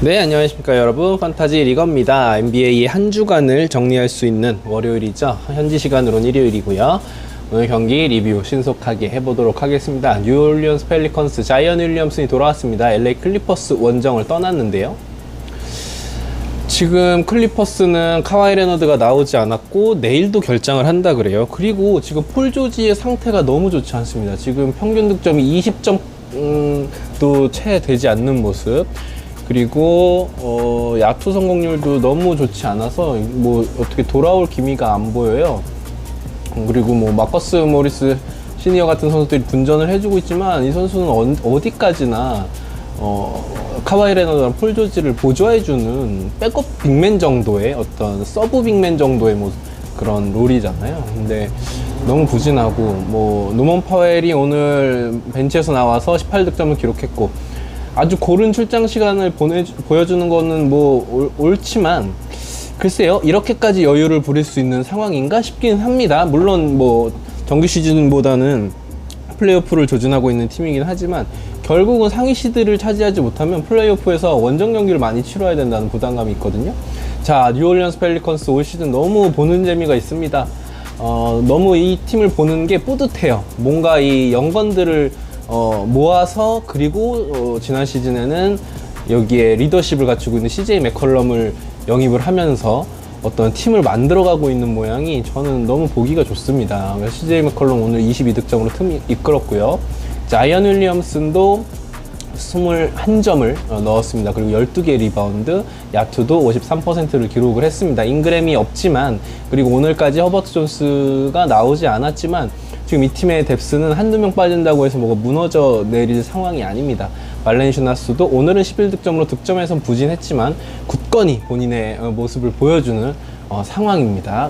네, 안녕하십니까 여러분. 판타지 리거입니다. NBA의 한 주간을 정리할 수 있는 월요일이죠. 현지 시간으로는 일요일이고요. 오늘 경기 리뷰 신속하게 해보도록 하겠습니다. 뉴올리언스 펠리컨스 자이언 윌리엄슨이 돌아왔습니다. LA 클리퍼스 원정을 떠났는데요. 지금 클리퍼스는 카와이 레너드가 나오지 않았고 내일도 결장을 한다 그래요. 그리고 지금 폴 조지의 상태가 너무 좋지 않습니다. 지금 평균 득점이 20점도 채 되지 않는 모습. 그리고 야투 성공률도 너무 좋지 않아서 뭐 어떻게 돌아올 기미가 안 보여요. 그리고 뭐 마커스 모리스 시니어 같은 선수들이 분전을 해주고 있지만 이 선수는 어디까지나 카와이 레너드랑 폴 조지를 보조해주는 백업 빅맨 정도의 어떤 서브 빅맨 정도의 뭐 그런 롤이잖아요. 근데 너무 부진하고 뭐 노먼 파웰이 오늘 벤치에서 나와서 18득점을 기록했고 아주 고른 출장 시간을 보여주는 거는 뭐 옳지만 글쎄요, 이렇게까지 여유를 부릴 수 있는 상황인가 싶긴 합니다. 물론 뭐 정규 시즌보다는 플레이오프를 조준하고 있는 팀이긴 하지만 결국은 상위 시드를 차지하지 못하면 플레이오프에서 원정 경기를 많이 치러야 된다는 부담감이 있거든요. 자, 뉴올리언스 펠리컨스 올 시즌 너무 보는 재미가 있습니다. 너무 이 팀을 보는 게 뿌듯해요. 뭔가 이 영건들을 모아서 그리고 지난 시즌에는 여기에 리더십을 갖추고 있는 CJ 맥컬럼을 영입을 하면서 어떤 팀을 만들어가고 있는 모양이 저는 너무 보기가 좋습니다. CJ 맥컬럼 오늘 22득점으로 틈 이끌었고요. 자이언 윌리엄슨도 21점을 넣었습니다. 그리고 12개 리바운드, 야투도 53%를 기록을 했습니다. 잉그램이 없지만, 그리고 오늘까지 허버트 존스가 나오지 않았지만 지금 이 팀의 뎁스는 한두 명 빠진다고 해서 뭐가 무너져 내릴 상황이 아닙니다. 발렌슈나스도 오늘은 11득점으로 득점에선 부진했지만 굳건히 본인의 모습을 보여주는 상황입니다.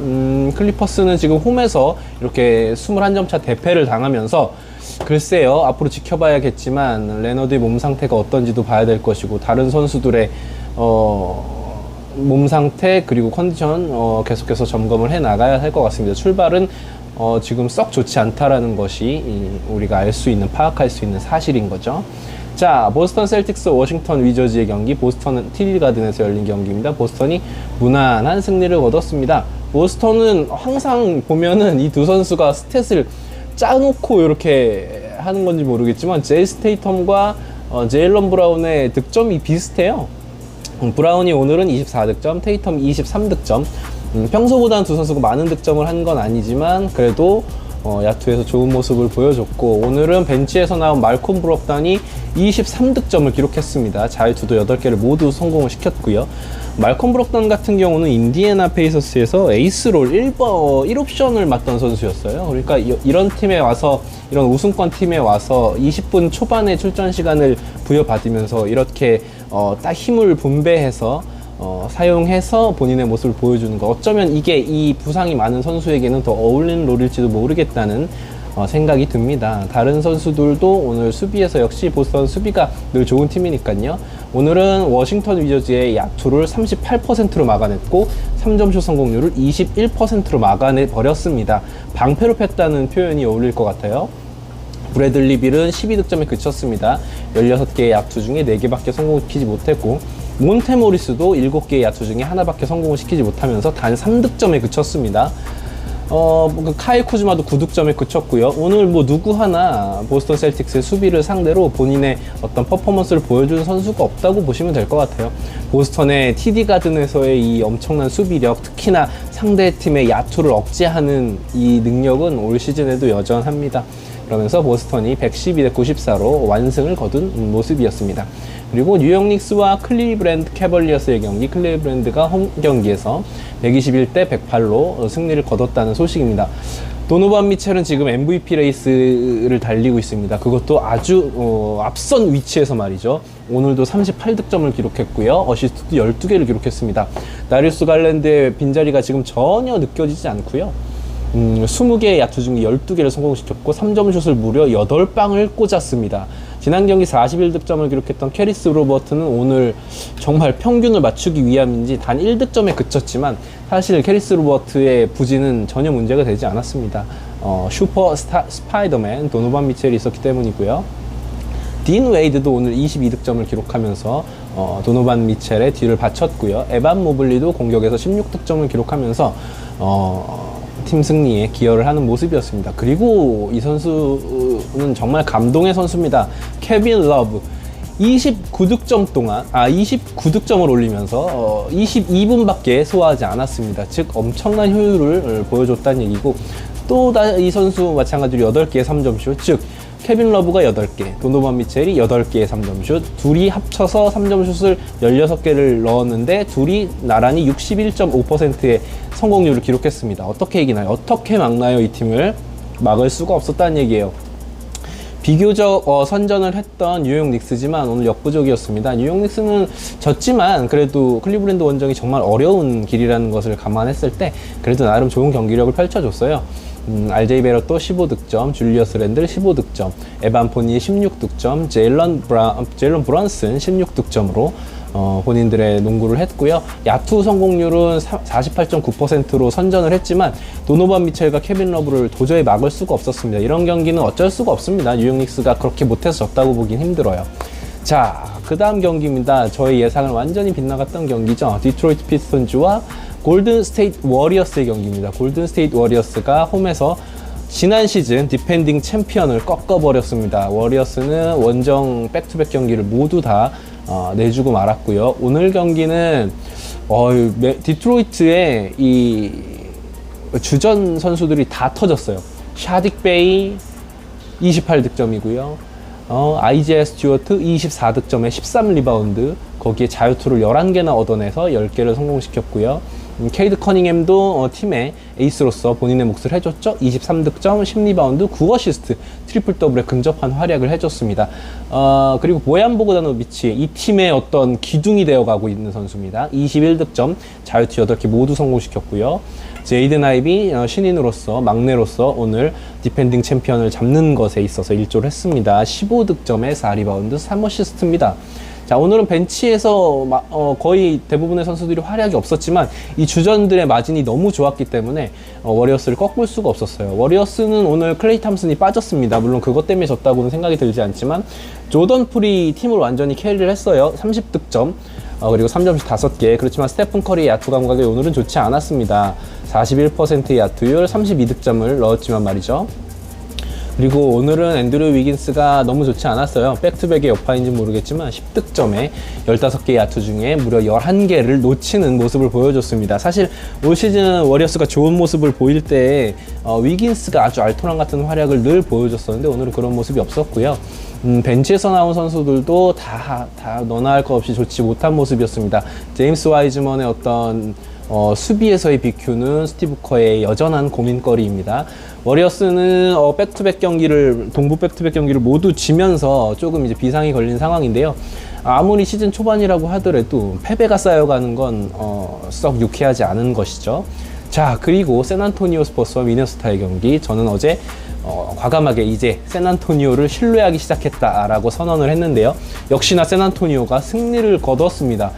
클리퍼스는 지금 홈에서 이렇게 21점 차 대패를 당하면서 글쎄요, 앞으로 지켜봐야겠지만 레너드의 몸 상태가 어떤지도 봐야 될 것이고 다른 선수들의 몸 상태 그리고 컨디션 계속해서 점검을 해 나가야 할 것 같습니다. 출발은 지금 썩 좋지 않다라는 것이 우리가 알 수 있는, 파악할 수 있는 사실인 거죠. 자, 보스턴 셀틱스 워싱턴 위저즈의 경기, 보스턴은 TD 가든에서 열린 경기입니다. 보스턴이 무난한 승리를 거뒀습니다. 보스턴은 항상 보면은 이 두 선수가 스탯을 짜놓고 이렇게 하는 건지 모르겠지만 제이슨 테이텀과 제일런 브라운의 득점이 비슷해요. 브라운이 오늘은 24득점, 테이텀 23득점. 평소보다는 두 선수가 많은 득점을 한 건 아니지만 그래도 야투에서 좋은 모습을 보여줬고 오늘은 벤치에서 나온 말콤 브록단이 23득점을 기록했습니다. 자유투도 8개를 모두 성공을 시켰고요. 말콤 브록단 같은 경우는 인디애나 페이서스에서 에이스롤 1옵션을 맡던 선수였어요. 그러니까 이런 팀에 와서, 이런 우승권 팀에 와서 20분 초반의 출전 시간을 부여받으면서 이렇게 딱 힘을 분배해서 사용해서 본인의 모습을 보여주는 거, 어쩌면 이게 이 부상이 많은 선수에게는 더 어울리는 롤일지도 모르겠다는 생각이 듭니다. 다른 선수들도 오늘 수비에서 역시 보스턴 수비가 늘 좋은 팀이니까요. 오늘은 워싱턴 위저즈의 야투를 38%로 막아냈고 3점슛 성공률을 21%로 막아내 버렸습니다. 방패로 폈다는 표현이 어울릴 것 같아요. 브래들리 빌은 12득점에 그쳤습니다. 16개의 야투 중에 4개밖에 성공시키지 못했고 몬테 모리스도 7개의 야투 중에 하나밖에 성공을 시키지 못하면서 단 3득점에 그쳤습니다. 카이 쿠즈마도 9득점에 그쳤고요. 오늘 뭐 누구 하나 보스턴 셀틱스의 수비를 상대로 본인의 어떤 퍼포먼스를 보여준 선수가 없다고 보시면 될 것 같아요. 보스턴의 TD 가든에서의 이 엄청난 수비력, 특히나 상대 팀의 야투를 억제하는 이 능력은 올 시즌에도 여전합니다. 그러면서 보스턴이 112대 94로 완승을 거둔 모습이었습니다. 그리고 뉴욕 닉스와 클리브랜드 캐벌리어스의 경기, 클리브랜드가 홈 경기에서 121대 108로 승리를 거뒀다는 소식입니다. 도노반 미첼은 지금 MVP 레이스를 달리고 있습니다. 그것도 아주 앞선 위치에서 말이죠. 오늘도 38득점을 기록했고요. 어시스트도 12개를 기록했습니다. 다리우스 갈랜드의 빈자리가 지금 전혀 느껴지지 않고요. 20개의 야투 중에 12개를 성공시켰고 3점 슛을 무려 8방을 꽂았습니다. 지난 경기 41득점을 기록했던 캐리스 로버트는 오늘 정말 평균을 맞추기 위함인지 단 1득점에 그쳤지만 사실 캐리스 로버트의 부진은 전혀 문제가 되지 않았습니다. 슈퍼 스파이더맨 도노반 미첼이 있었기 때문이고요. 딘 웨이드도 오늘 22득점을 기록하면서 도노반 미첼의 뒤를 바쳤고요. 에반 모블리도 공격에서 16득점을 기록하면서 팀 승리에 기여를 하는 모습이었습니다. 그리고 이 선수는 정말 감동의 선수입니다. 케빈 러브 29득점을 올리면서 22분밖에 소화하지 않았습니다. 즉 엄청난 효율을 보여줬다는 얘기고, 또 이 선수 마찬가지로 8개의 3점슛, 즉 케빈 러브가 8개, 도노반 미첼이 8개의 3점슛, 둘이 합쳐서 3점슛을 16개를 넣었는데 둘이 나란히 61.5%의 성공률을 기록했습니다. 어떻게 이기나요? 어떻게 막나요? 이 팀을 막을 수가 없었다는 얘기예요. 비교적 선전을 했던 뉴욕 닉스지만 오늘 역부족이었습니다. 뉴욕 닉스는 졌지만 그래도 클리블랜드 원정이 정말 어려운 길이라는 것을 감안했을 때 그래도 나름 좋은 경기력을 펼쳐줬어요. RJ 베럿도 15득점, 줄리어스 랜들 15득점, 에반 포니에 16득점, 제일런 브런슨 16득점으로 본인들의 농구를 했고요. 야투 성공률은 48.9%로 선전을 했지만 도노반 미첼과 케빈 러브를 도저히 막을 수가 없었습니다. 이런 경기는 어쩔 수가 없습니다. 뉴욕 닉스가 그렇게 못해서 졌다고 보긴 힘들어요. 자, 그 다음 경기입니다. 저의 예상을 완전히 빗나갔던 경기죠. 디트로이트 피스톤즈와 골든 스테이트 워리어스의 경기입니다. 골든 스테이트 워리어스가 홈에서 지난 시즌 디펜딩 챔피언을 꺾어버렸습니다. 워리어스는 원정 백투백 경기를 모두 다 내주고 말았고요. 오늘 경기는 디트로이트의 이 주전 선수들이 다 터졌어요. 샤딕 베이 28득점이고요. 아이제아 스튜어트 24득점에 13리바운드, 거기에 자유투를 11개나 얻어내서 10개를 성공시켰고요. 케이드 커닝햄도 팀의 에이스로서 본인의 몫을 해줬죠. 23득점, 10리바운드, 9어시스트, 트리플 더블에 근접한 활약을 해줬습니다. 그리고 보얀 보그다노비치, 이 팀의 어떤 기둥이 되어가고 있는 선수입니다. 21득점, 자유투 8개 모두 성공시켰고요. 제이든 아이비 신인으로서, 막내로서 오늘 디펜딩 챔피언을 잡는 것에 있어서 일조를 했습니다. 15득점에 4리바운드, 3어시스트입니다. 자, 오늘은 벤치에서 거의 대부분의 선수들이 활약이 없었지만 이 주전들의 마진이 너무 좋았기 때문에 워리어스를 꺾을 수가 없었어요. 워리어스는 오늘 클레이 탐슨이 빠졌습니다. 물론 그것 때문에 졌다고는 생각이 들지 않지만 조던 풀이 팀을 완전히 캐리를 했어요. 30득점, 그리고 3점슛 5개. 그렇지만 스테픈 커리의 야투 감각이 오늘은 좋지 않았습니다. 41%의 야투율, 32득점을 넣었지만 말이죠. 그리고 오늘은 앤드류 위긴스가 너무 좋지 않았어요. 백투백의 여파인지 모르겠지만 10득점에 15개의 야투 중에 무려 11개를 놓치는 모습을 보여줬습니다. 사실 올 시즌 워리어스가 좋은 모습을 보일 때 위긴스가 아주 알토란 같은 활약을 늘 보여줬었는데 오늘은 그런 모습이 없었고요. 벤치에서 나온 선수들도 다 너나 할 것 없이 좋지 못한 모습이었습니다. 제임스 와이즈먼의 어떤 수비에서의 BQ는 스티브 커의 여전한 고민거리입니다. 워리어스는 백투백 경기를, 동부 백투백 경기를 모두 지면서 조금 이제 비상이 걸린 상황인데요. 아무리 시즌 초반이라고 하더라도 패배가 쌓여가는 건 썩 유쾌하지 않은 것이죠. 자, 그리고 샌안토니오 스퍼스와 미네소타의 경기, 저는 어제 과감하게 이제 샌안토니오를 신뢰하기 시작했다라고 선언을 했는데요. 역시나 샌안토니오가 승리를 거뒀습니다.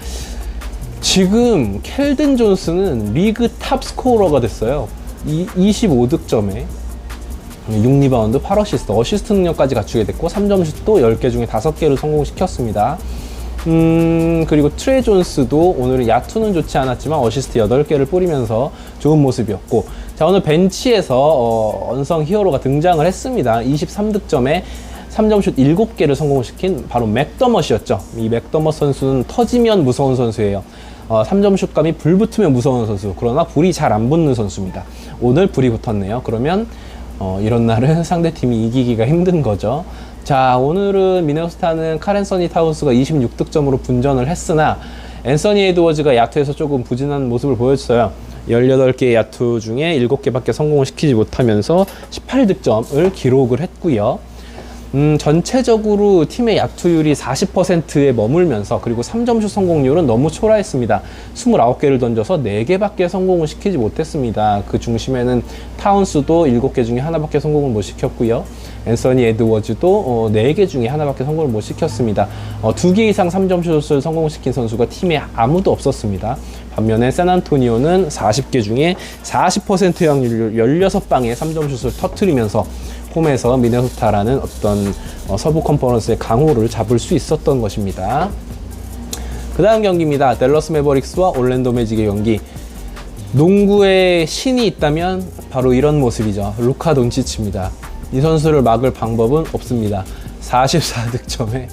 지금 켈든 존스는 리그 탑 스코어러가 됐어요. 25득점에 6리바운드, 8어시스트, 어시스트 능력까지 갖추게 됐고 3점슛도 10개 중에 5개를 성공시켰습니다. 그리고 트레이 존스도 오늘은 야투는 좋지 않았지만 어시스트 8개를 뿌리면서 좋은 모습이었고, 자, 오늘 벤치에서 언성 히어로가 등장을 했습니다. 23득점에 3점슛 7개를 성공시킨 바로 맥더머시였죠. 이 맥더머 선수는 터지면 무서운 선수예요. 3점슛 감이 불 붙으면 무서운 선수, 그러나 불이 잘 안 붙는 선수입니다. 오늘 불이 붙었네요. 그러면 이런 날은 상대팀이 이기기가 힘든 거죠. 자, 오늘은 미네소타는 카렌서니 타운스가 26득점으로 분전을 했으나 앤서니 에드워즈가 야투에서 조금 부진한 모습을 보여줬어요. 18개의 야투 중에 7개밖에 성공을 시키지 못하면서 18득점을 기록을 했고요. 전체적으로 팀의 야투율이 40%에 머물면서, 그리고 3점슛 성공률은 너무 초라했습니다. 29개를 던져서 4개밖에 성공을 시키지 못했습니다. 그 중심에는 타운스도 7개 중에 하나밖에 성공을 못 시켰고요. 앤서니 에드워즈도 4개 중에 하나밖에 성공을 못 시켰습니다. 2개 이상 3점슛을 성공시킨 선수가 팀에 아무도 없었습니다. 반면에 샌안토니오는 40개 중에 40%의 확률 16방의 3점슛을 터뜨리면서 홈에서 미네소타라는 어떤 서부 컨퍼런스의 강호를 잡을 수 있었던 것입니다. 그 다음 경기입니다. 댈러스 매버릭스와 올랜도 매직의 경기. 농구의 신이 있다면 바로 이런 모습이죠. 루카 돈치치입니다. 이 선수를 막을 방법은 없습니다. 44득점에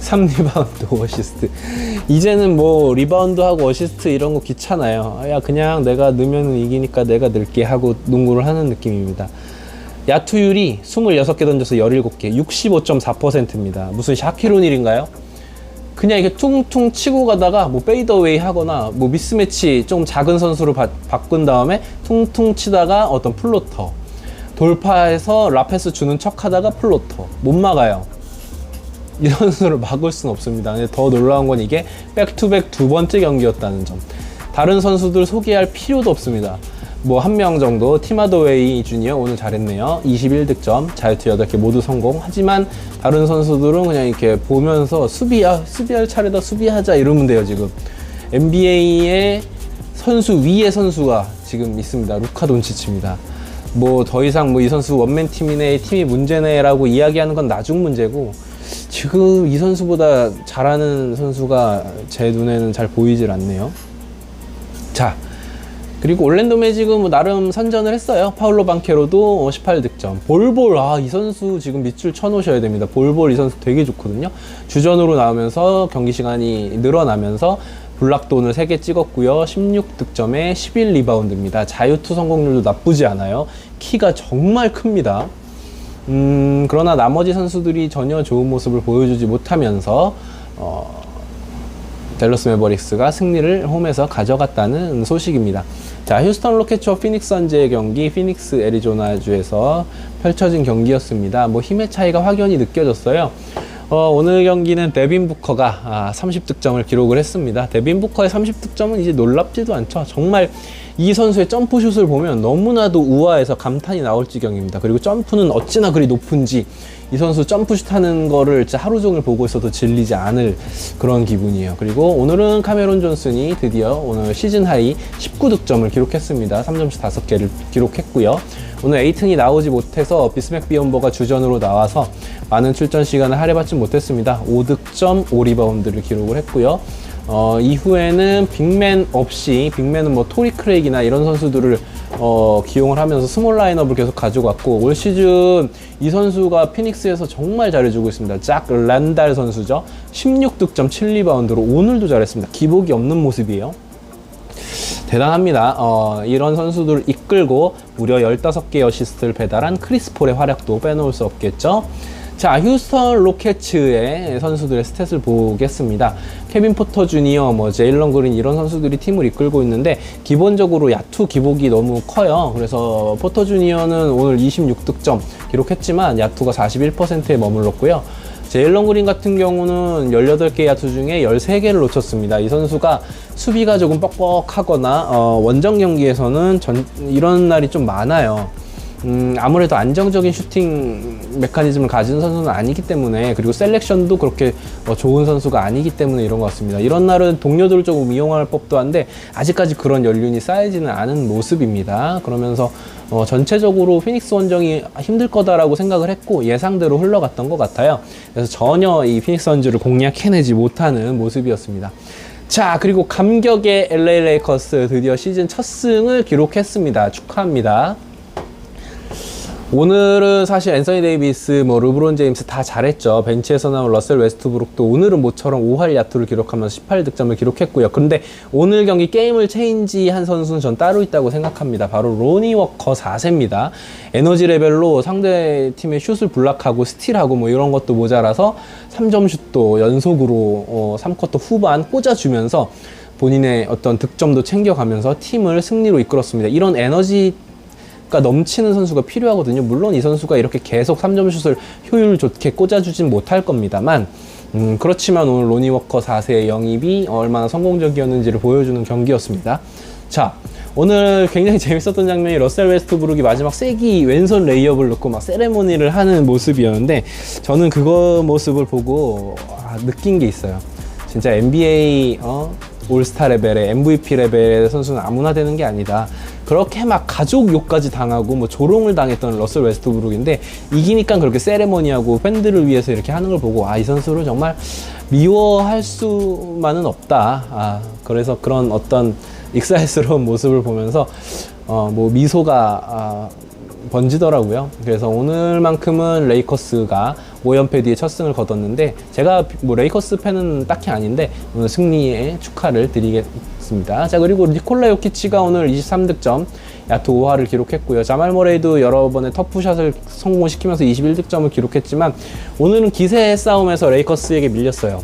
3리바운드 5어시스트. 이제는 뭐 리바운드하고 어시스트 이런 거 귀찮아요. 야, 그냥 내가 넣으면 이기니까 내가 넣을게 하고 농구를 하는 느낌입니다. 야투율이 26개 던져서 17개, 65.4%입니다. 무슨 샤키로닐인가요? 그냥 이렇게 퉁퉁 치고 가다가 뭐 페이더웨이 하거나 뭐 미스매치 좀 작은 선수로 바꾼 다음에 퉁퉁 치다가 어떤 플로터 돌파해서 라패스 주는 척 하다가 플로터 못 막아요. 이 선수를 막을 수는 없습니다. 근데 더 놀라운 건 이게 백투백 두 번째 경기였다는 점. 다른 선수들 소개할 필요도 없습니다. 뭐 한 명 정도, 팀하더웨이 주니어 오늘 잘했네요. 21득점, 자유투 8개 모두 성공. 하지만 다른 선수들은 그냥 이렇게 보면서 수비할 차례다, 수비하자 이러면 돼요. 지금 NBA의 선수 위의 선수가 지금 있습니다. 루카 돈치치입니다. 뭐 더 이상 뭐 이 선수 원맨 팀이네, 팀이 문제네 라고 이야기하는 건 나중 문제고, 지금 이 선수보다 잘하는 선수가 제 눈에는 잘 보이질 않네요. 자, 그리고 올랜도 매직은 뭐 나름 선전을 했어요. 파울로 방케로도 18득점. 볼볼, 이 선수 지금 밑줄 쳐놓으셔야 됩니다. 볼볼 이 선수 되게 좋거든요. 주전으로 나오면서 경기 시간이 늘어나면서 블락도 오늘 3개 찍었고요. 16득점에 11리바운드입니다. 자유투 성공률도 나쁘지 않아요. 키가 정말 큽니다. 그러나 나머지 선수들이 전혀 좋은 모습을 보여주지 못하면서 댈러스 매버릭스가 승리를 홈에서 가져갔다는 소식입니다. 자, 휴스턴 로켓츠와 피닉스 선즈의 경기, 피닉스 애리조나주에서 펼쳐진 경기였습니다. 뭐 힘의 차이가 확연히 느껴졌어요. 오늘 경기는 데빈 부커가 30득점을 기록을 했습니다. 데빈 부커의 30득점은 이제 놀랍지도 않죠. 정말 이 선수의 점프슛을 보면 너무나도 우아해서 감탄이 나올 지경입니다. 그리고 점프는 어찌나 그리 높은지 이 선수 점프슛 하는 거를 진짜 하루 종일 보고 있어도 질리지 않을 그런 기분이에요. 그리고 오늘은 카메론 존슨이 드디어 오늘 시즌 하이 19득점을 기록했습니다. 3점슛 5개를 기록했고요. 오늘 에이튼이 나오지 못해서 비스맥 비엄버가 주전으로 나와서 많은 출전 시간을 할애받지 못했습니다. 5득점 5리바운드를 기록을 했고요. 이후에는 빅맨 없이, 빅맨은 뭐 토리 크레이기나 이런 선수들을 기용을 하면서 스몰 라인업을 계속 가져갔고, 올 시즌 이 선수가 피닉스에서 정말 잘해주고 있습니다. 잭 란달 선수죠. 16득점 7리바운드로 오늘도 잘했습니다. 기복이 없는 모습이에요. 대단합니다. 이런 선수들을 이끌고 무려 15개의 어시스트를 배달한 크리스 폴의 활약도 빼놓을 수 없겠죠. 자, 휴스턴 로켓츠의 선수들의 스탯을 보겠습니다. 케빈 포터 주니어, 뭐 제일런 그린 이런 선수들이 팀을 이끌고 있는데 기본적으로 야투 기복이 너무 커요. 그래서 포터 주니어는 오늘 26득점 기록했지만 야투가 41%에 머물렀고요. 제일런 그린 같은 경우는 18개 야투 중에 13개를 놓쳤습니다. 이 선수가 수비가 조금 뻑뻑하거나 원정 경기에서는 이런 날이 좀 많아요. 아무래도 안정적인 슈팅 메커니즘을 가진 선수는 아니기 때문에, 그리고 셀렉션도 그렇게 좋은 선수가 아니기 때문에 이런 것 같습니다. 이런 날은 동료들을 조금 이용할 법도 한데 아직까지 그런 연륜이 쌓이지는 않은 모습입니다. 그러면서 전체적으로 피닉스 원정이 힘들 거다라고 생각을 했고 예상대로 흘러갔던 것 같아요. 그래서 전혀 이 피닉스 선즈를 공략해내지 못하는 모습이었습니다. 자, 그리고 감격의 LA 레이커스 드디어 시즌 첫 승을 기록했습니다. 축하합니다. 오늘은 사실 앤서니 데이비스, 뭐 르브론 제임스 다 잘했죠. 벤치에서 나온 러셀 웨스트브룩도 오늘은 모처럼 5할 야투를 기록하면서 18득점을 기록했고요. 근데 오늘 경기 게임을 체인지한 선수는 전 따로 있다고 생각합니다. 바로 로니 워커 4세입니다. 에너지 레벨로 상대 팀의 슛을 블락하고 스틸하고 뭐 이런 것도 모자라서 3점 슛도 연속으로 3쿼터 후반 꽂아주면서 본인의 어떤 득점도 챙겨가면서 팀을 승리로 이끌었습니다. 이런 에너지가 넘치는 선수가 필요하거든요. 물론 이 선수가 이렇게 계속 3점 슛을 효율 좋게 꽂아주진 못할 겁니다만, 그렇지만 오늘 로니 워커 4세의 영입이 얼마나 성공적이었는지를 보여주는 경기였습니다. 자, 오늘 굉장히 재밌었던 장면이 러셀 웨스트브룩이 마지막 세기 왼손 레이업을 넣고 막 세레모니를 하는 모습이었는데, 저는 그거 모습을 보고 느낀 게 있어요. 진짜 NBA 올스타 레벨의 MVP 레벨의 선수는 아무나 되는 게 아니다. 그렇게 막 가족 욕까지 당하고 뭐 조롱을 당했던 러셀 웨스트브룩인데 이기니까 그렇게 세레머니하고 팬들을 위해서 이렇게 하는 걸 보고 이 선수를 정말 미워할 수만은 없다. 그래서 그런 어떤 익살스러운 모습을 보면서 뭐 미소가 번지더라고요. 그래서 오늘만큼은 레이커스가 5연패 뒤에 첫 승을 거뒀는데 제가 뭐 레이커스 팬은 딱히 아닌데 오늘 승리에 축하를 드리겠습니다. 자, 그리고 니콜라 요키치가 오늘 23득점, 야투 5할을 기록했고요. 자말 머레이도 여러 번의 터프샷을 성공시키면서 21득점을 기록했지만 오늘은 기세 싸움에서 레이커스에게 밀렸어요.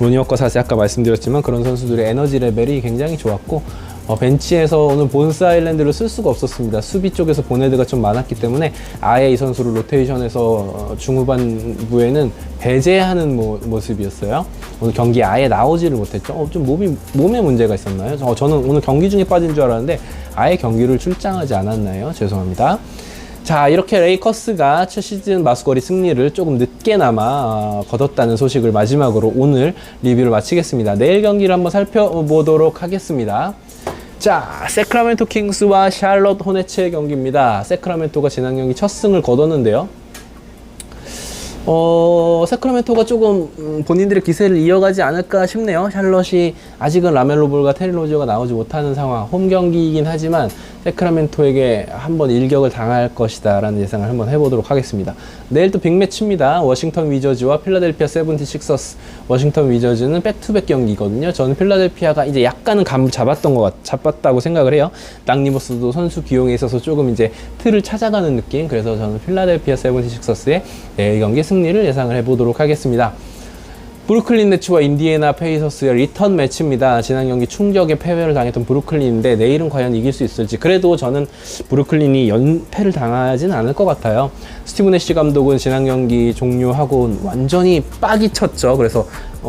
로니 워커 사실 아까 말씀드렸지만 그런 선수들의 에너지 레벨이 굉장히 좋았고 벤치에서 오늘 본스 아일랜드를 쓸 수가 없었습니다. 수비 쪽에서 보네드가 좀 많았기 때문에 아예 이 선수를 로테이션에서 중후반부에는 배제하는 모습이었어요. 오늘 경기에 아예 나오지를 못했죠. 좀 몸에 문제가 있었나요? 저는 오늘 경기 중에 빠진 줄 알았는데 아예 경기를 출장하지 않았나요? 죄송합니다. 자, 이렇게 레이커스가 첫 시즌 마수거리 승리를 조금 늦게나마 거뒀다는 소식을 마지막으로 오늘 리뷰를 마치겠습니다. 내일 경기를 한번 살펴보도록 하겠습니다. 자, 세크라멘토 킹스와 샬럿 호네츠의 경기입니다. 세크라멘토가 지난 경기 첫 승을 거뒀는데요. 세크라멘토가 조금 본인들의 기세를 이어가지 않을까 싶네요. 샬럿이 아직은 라멜로 볼과 테리 로저가 나오지 못하는 상황, 홈 경기이긴 하지만 세크라멘토에게 한번 일격을 당할 것이다 라는 예상을 한번 해보도록 하겠습니다. 내일 또 빅매치입니다. 워싱턴 위저즈와 필라델피아 세븐티식서스. 워싱턴 위저즈는 백투백 경기거든요. 저는 필라델피아가 이제 약간은 감 잡았다고 생각을 해요. 닥 리버스도 선수 기용에 있어서 조금 이제 틀을 찾아가는 느낌. 그래서 저는 필라델피아 세븐티식서스의 내일 경기 승리를 예상을 해보도록 하겠습니다. 브루클린 네츠와 인디애나 페이서스의 리턴 매치입니다. 지난 경기 충격의 패배를 당했던 브루클린인데 내일은 과연 이길 수 있을지. 그래도 저는 브루클린이 연패를 당하진 않을 것 같아요. 스티브 내시 감독은 지난 경기 종료하고 완전히 빡이 쳤죠. 그래서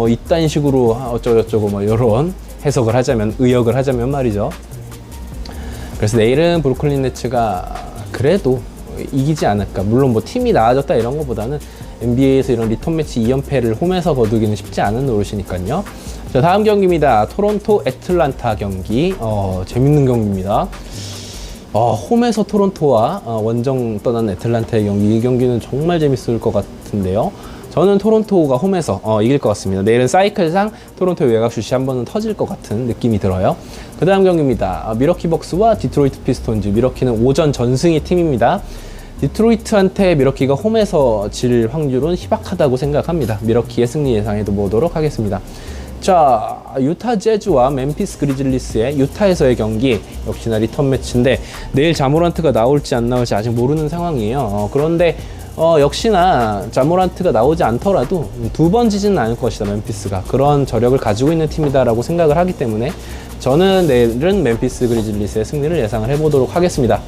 이딴 식으로 어쩌고저쩌고 뭐 이런 해석을 하자면, 의역을 하자면 말이죠. 그래서 내일은 브루클린 네츠가 그래도 이기지 않을까. 물론 뭐 팀이 나아졌다 이런 것보다는 NBA에서 이런 리턴 매치 2연패를 홈에서 거두기는 쉽지 않은 노릇이니까요. 자, 다음 경기입니다. 토론토 애틀란타 경기. 재밌는 경기입니다. 홈에서 토론토와 원정 떠난 애틀란타의 경기. 이 경기는 정말 재밌을 것 같은데요. 저는 토론토가 홈에서 이길 것 같습니다. 내일은 사이클상 토론토의 외곽슛이 한 번은 터질 것 같은 느낌이 들어요. 그 다음 경기입니다. 미러키 벅스와 디트로이트 피스톤즈. 미러키는 오전 전승의 팀입니다. 디트로이트한테 미러키가 홈에서 질 확률은 희박하다고 생각합니다. 미러키의 승리 예상해 보도록 하겠습니다. 자, 유타 재즈와 멤피스 그리즐리스의 유타에서의 경기. 역시나 리턴 매치인데 내일 자모란트가 나올지 안 나올지 아직 모르는 상황이에요. 그런데 역시나 자모란트가 나오지 않더라도 두 번 지지는 않을 것이다. 멤피스가 그런 저력을 가지고 있는 팀이다라고 생각을 하기 때문에 저는 내일은 멤피스 그리즐리스의 승리를 예상을 해보도록 하겠습니다.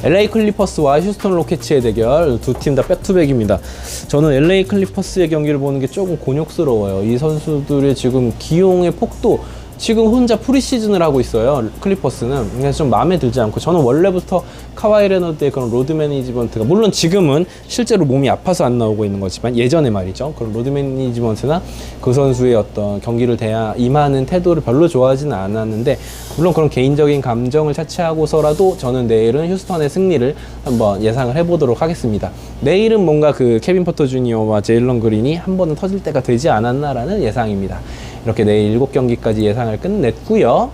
LA 클리퍼스와 휴스턴 로켓츠의 대결. 두 팀 다 백투백입니다. 저는 LA 클리퍼스의 경기를 보는 게 조금 곤욕스러워요. 이 선수들의 지금 기용의 폭도 지금 혼자 프리시즌을 하고 있어요. 클리퍼스는. 그래서 좀 마음에 들지 않고, 저는 원래부터 카와이 레너드의 그런 로드 매니지먼트가, 물론 지금은 실제로 몸이 아파서 안 나오고 있는 거지만 예전에 말이죠. 그런 로드 매니지먼트나 그 선수의 어떤 경기를 임하는 태도를 별로 좋아하지는 않았는데, 물론 그런 개인적인 감정을 차치하고서라도 저는 내일은 휴스턴의 승리를 한번 예상을 해보도록 하겠습니다. 내일은 뭔가 그 케빈 포터 주니어와 제일런 그린이 한 번은 터질 때가 되지 않았나라는 예상입니다. 이렇게 내일 7경기까지 예상을 끝냈고요.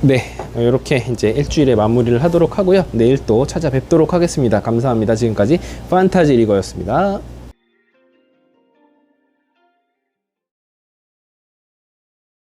네, 이렇게 이제 일주일에 마무리를 하도록 하고요. 내일 또 찾아뵙도록 하겠습니다. 감사합니다. 지금까지 판타지 리거였습니다.